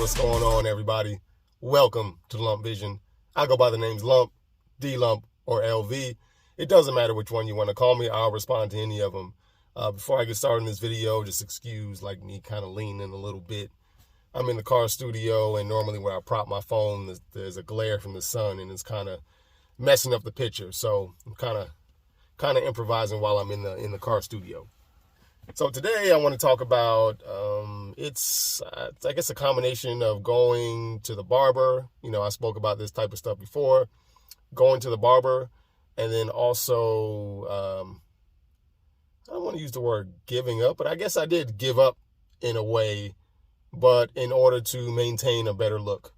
What's going on, everybody? Welcome to Lump Vision. I go by the names Lump, D-Lump, or LV. It doesn't matter which one you want to call me. I'll respond to any of them. Before I get started in this video, just excuse me kind of leaning a little bit. I'm in the car studio, and normally where I prop my phone, there's a glare from the sun, and it's kind of messing up the picture. So I'm kind of improvising while I'm in the car studio. So today I want to talk about, it's I guess a combination of going to the barber. I spoke about this type of stuff before. Going to the barber, and then also, I don't want to use the word giving up, but I guess I did give up in a way, but in order to maintain a better look.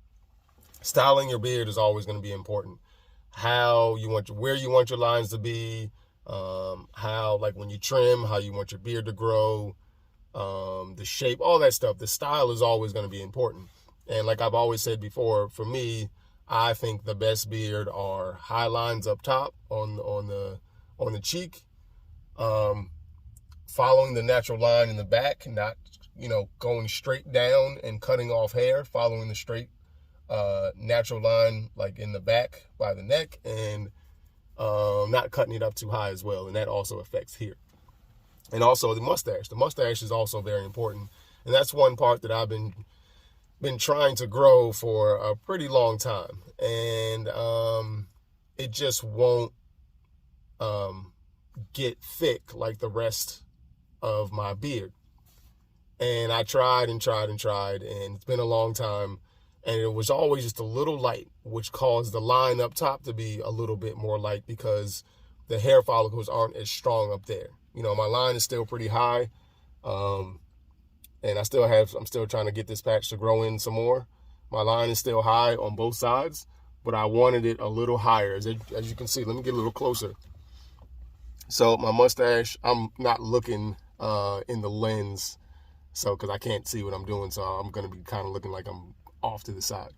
Styling your beard is always going to be important. Where you want your lines to be, how, like when you trim, how you want your beard to grow, the shape, all that stuff. The style is always going to be important. And like I've always said before, for me, I think the best beard are high lines up top on the cheek, following the natural line in the back, not going straight down and cutting off hair, following the straight natural line like in the back by the neck, and not cutting it up too high as well, and that also affects here. And also the mustache. The mustache is also very important, and that's one part that I've been trying to grow for a pretty long time, and it just won't get thick like the rest of my beard. And I tried, and it's been a long time, and it was always just a little light, which caused the line up top to be a little bit more light because the hair follicles aren't as strong up there. My line is still pretty high, and I'm still trying to get this patch to grow in some more. My line is still high on both sides, but I wanted it a little higher. As you can see, let me get a little closer. So my mustache, I'm not looking in the lens, because I can't see what I'm doing, so I'm going to be kind of looking like I'm off to the side.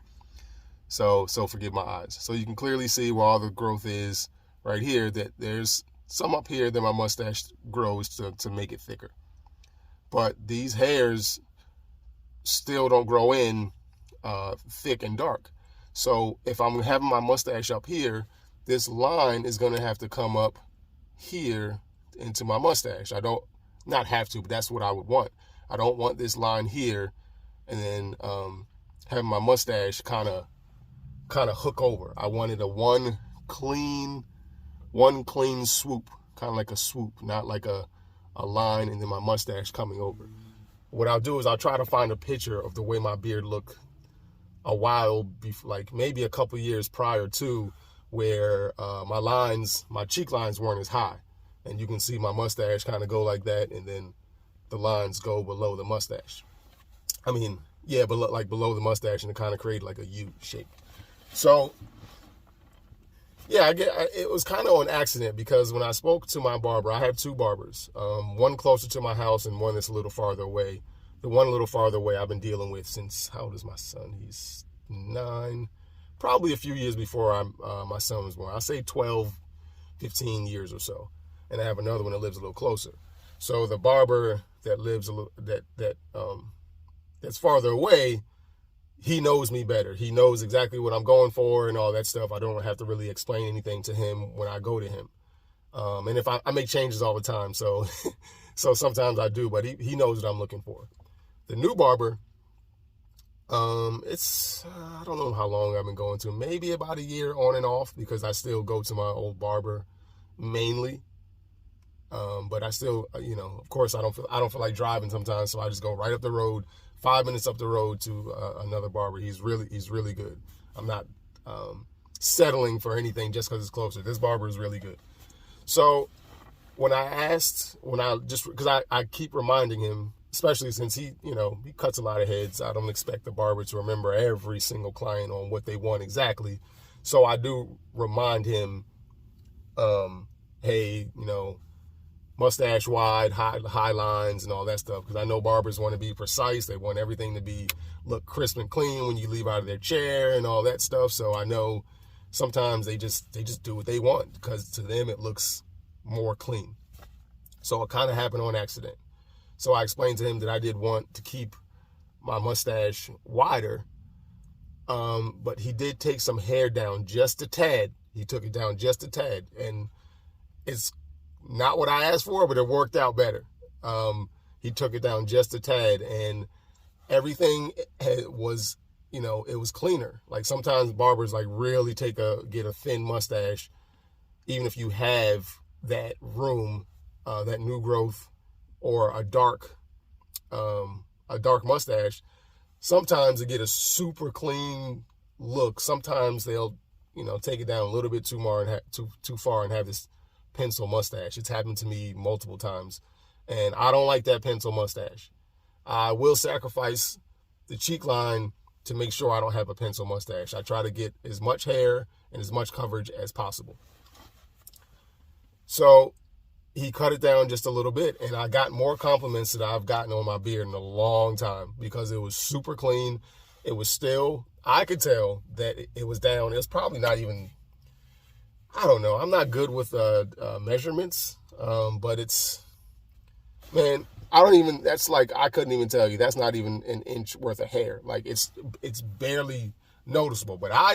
So forgive my eyes. So you can clearly see where all the growth is right here, that there's some up here that my mustache grows to make it thicker. But these hairs still don't grow in thick and dark. So if I'm having my mustache up here, this line is going to have to come up here into my mustache. I don't, not have to, but that's what I would want. I don't want this line here and then having my mustache kind of hook over. I wanted a one clean swoop, kind of like a swoop, not like a line and then my mustache coming over. What I'll do is I'll try to find a picture of the way my beard looked a while before, like maybe a couple years prior to, where my cheek lines weren't as high, and you can see my mustache kind of go like that, and then the lines go below the mustache. Below the mustache, and it kind of created like a U shape. So yeah, it was kind of on accident, because when I spoke to my barber, I have two barbers, one closer to my house and one that's a little farther away. The one a little farther away I've been dealing with since, how old is my son? He's 9, probably a few years before my son was born. I say 12, 15 years or so. And I have another one that lives a little closer. So the barber that lives a little, that's farther away, he knows me better. He knows exactly what I'm going for and all that stuff. I don't have to really explain anything to him when I go to him. And if I make changes all the time, so sometimes I do, but he knows what I'm looking for. The new barber, I don't know how long I've been going to, maybe about a year on and off, because I still go to my old barber mainly. But I still, of course I don't feel like driving sometimes, so I just go right up the road, 5 minutes up the road to another barber. He's really good. I'm not settling for anything just because it's closer. This barber is really good. So because I keep reminding him, especially since he cuts a lot of heads, I don't expect the barber to remember every single client on what they want exactly. So I do remind him, hey, mustache wide, high lines and all that stuff, because I know barbers want to be precise. They want everything to look crisp and clean when you leave out of their chair and all that stuff. So I know sometimes they just do what they want, because to them it looks more clean. So it kind of happened on accident. So I explained to him that I did want to keep my mustache wider. But he did take some hair down just a tad. He took it down just a tad, and it's not what I asked for, but it worked out better. He took it down just a tad, and everything was, it was cleaner. Like sometimes barbers like really get a thin mustache, even if you have that room, that new growth, or a dark mustache. Sometimes to get a super clean look, sometimes they'll, take it down a little bit too far and have this pencil mustache. It's happened to me multiple times, and I don't like that pencil mustache. I will sacrifice the cheek line to make sure I don't have a pencil mustache. I try to get as much hair and as much coverage as possible. So he cut it down just a little bit, and I got more compliments that I've gotten on my beard in a long time because it was super clean. It was still, I could tell that it was down. It was probably not even, I don't know. I'm not good with measurements, but it's, man, that's like, I couldn't even tell you. That's not even an inch worth of hair. Like it's barely noticeable, but I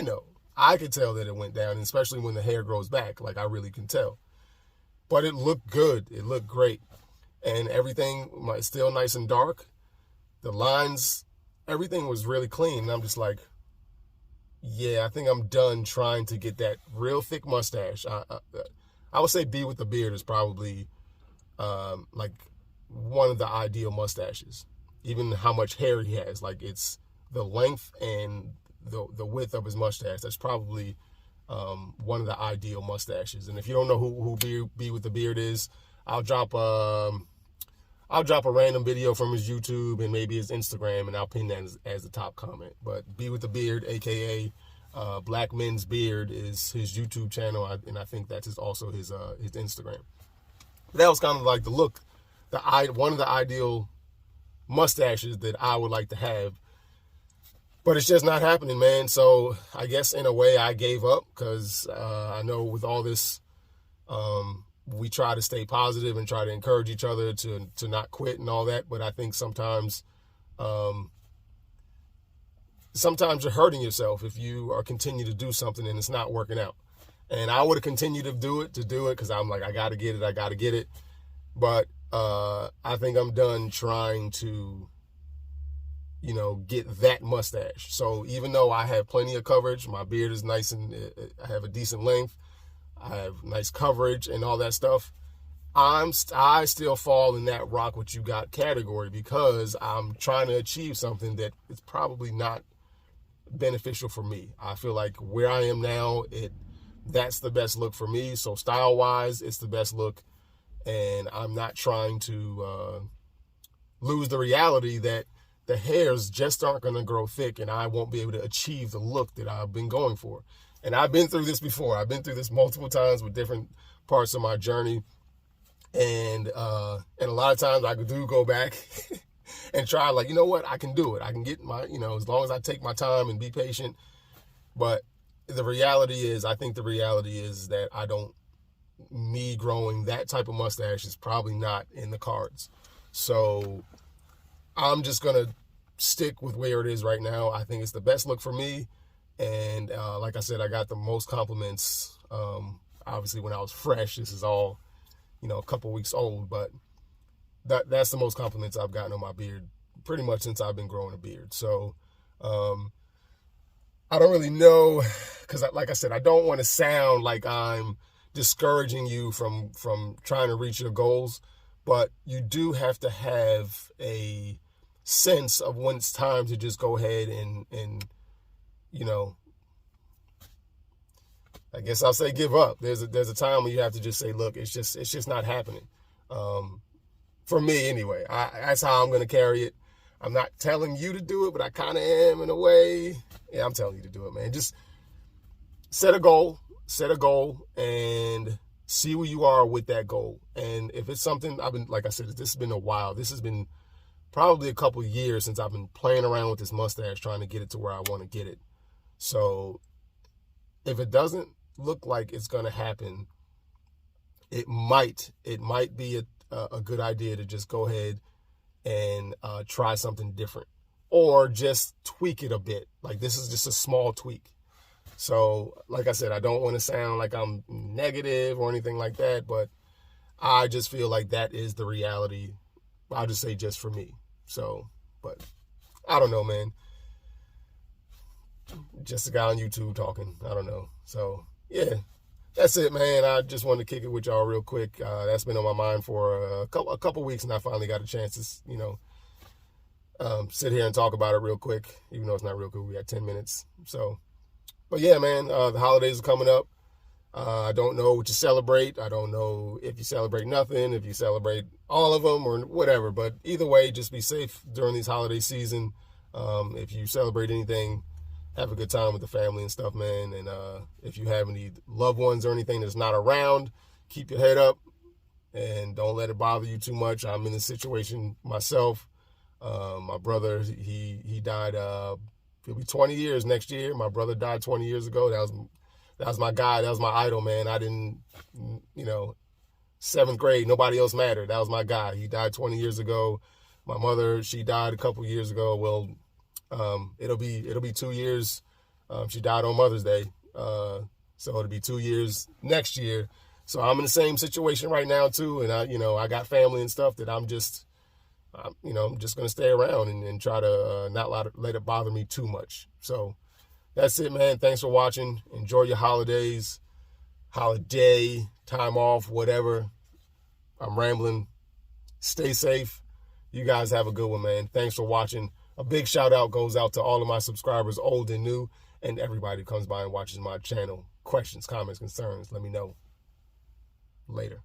could tell that it went down, especially when the hair grows back. Like I really can tell. But it looked good. It looked great. And everything was still nice and dark. The lines, everything was really clean. And I'm just like, yeah, I think I'm done trying to get that real thick mustache. I would say Be With The Beard is probably like one of the ideal mustaches. Even how much hair he has. Like it's the length and the width of his mustache. That's probably one of the ideal mustaches. And if you don't know who Be With The Beard is, I'll drop a random video from his YouTube and maybe his Instagram, and I'll pin that as the top comment. But Be With The Beard, aka Black Men's Beard, is his YouTube channel, and I think that's also his Instagram. That was kind of like the look, one of the ideal mustaches that I would like to have. But it's just not happening, man. So I guess in a way I gave up because I know with all this, we try to stay positive and try to encourage each other to not quit and all that. But I think sometimes you're hurting yourself if you are continue to do something and it's not working out. And I would have continued to do it because I'm like, I got to get it. But I think I'm done trying to get that mustache. So even though I have plenty of coverage, my beard is nice and I have a decent length, I have nice coverage and all that stuff, I still fall in that rock what you got category because I'm trying to achieve something that is probably not beneficial for me. I feel like where I am now, that's the best look for me. So style wise, it's the best look, and I'm not trying to lose the reality that the hairs just aren't going to grow thick and I won't be able to achieve the look that I've been going for. And I've been through this before. I've been through this multiple times with different parts of my journey. And a lot of times I do go back and try, like, you know what, I can do it. I can get my, as long as I take my time and be patient. But I think the reality is that me growing that type of mustache is probably not in the cards. So I'm just going to stick with where it is right now. I think it's the best look for me. And like I said, I got the most compliments. Obviously, when I was fresh, this is all, a couple weeks old. But that's the most compliments I've gotten on my beard pretty much since I've been growing a beard. So I don't really know because, like I said, I don't want to sound like I'm discouraging you from trying to reach your goals. But you do have to have a sense of when it's time to just go ahead and I guess I'll say give up. There's a time when you have to just say, look, it's just not happening. For me anyway. That's how I'm gonna carry it. I'm not telling you to do it, but I kinda am in a way. Yeah, I'm telling you to do it, man. Just set a goal and see where you are with that goal. And if it's something like I said, this has been a while. This has been probably a couple of years since I've been playing around with this mustache, trying to get it to where I want to get it. So if it doesn't look like it's going to happen, it might be a good idea to just go ahead and try something different. or just tweak it a bit. Like, this is just a small tweak. So, like I said, I don't want to sound like I'm negative or anything like that, but I just feel like that is the reality. I'll just say just for me. So, but I don't know, man. Just a guy on YouTube talking. I don't know. So, yeah, that's it, man. I just wanted to kick it with y'all real quick. That's been on my mind for a couple weeks, and I finally got a chance to, sit here and talk about it real quick, even though it's not real quick. We got 10 minutes. So, but yeah, man, the holidays are coming up. I don't know what you celebrate. I don't know if you celebrate nothing, if you celebrate all of them or whatever. But either way, just be safe during these holiday season. If you celebrate anything, have a good time with the family and stuff, man. And if you have any loved ones or anything that's not around, keep your head up and don't let it bother you too much. I'm in this situation myself. My brother, he died. It'll be 20 years next year. My brother died 20 years ago. That was my guy. That was my idol, man. I didn't, 7th grade, nobody else mattered. That was my guy. He died 20 years ago. My mother, she died a couple years ago. Well, it'll be 2 years. She died on Mother's Day. So it'll be 2 years next year. So I'm in the same situation right now too. And I got family and stuff that I'm just going to stay around and try to not let it bother me too much. So that's it, man. Thanks for watching. Enjoy your holidays, holiday, time off, whatever. I'm rambling. Stay safe. You guys have a good one, man. Thanks for watching. A big shout out goes out to all of my subscribers, old and new, and everybody who comes by and watches my channel. Questions, comments, concerns, let me know. Later.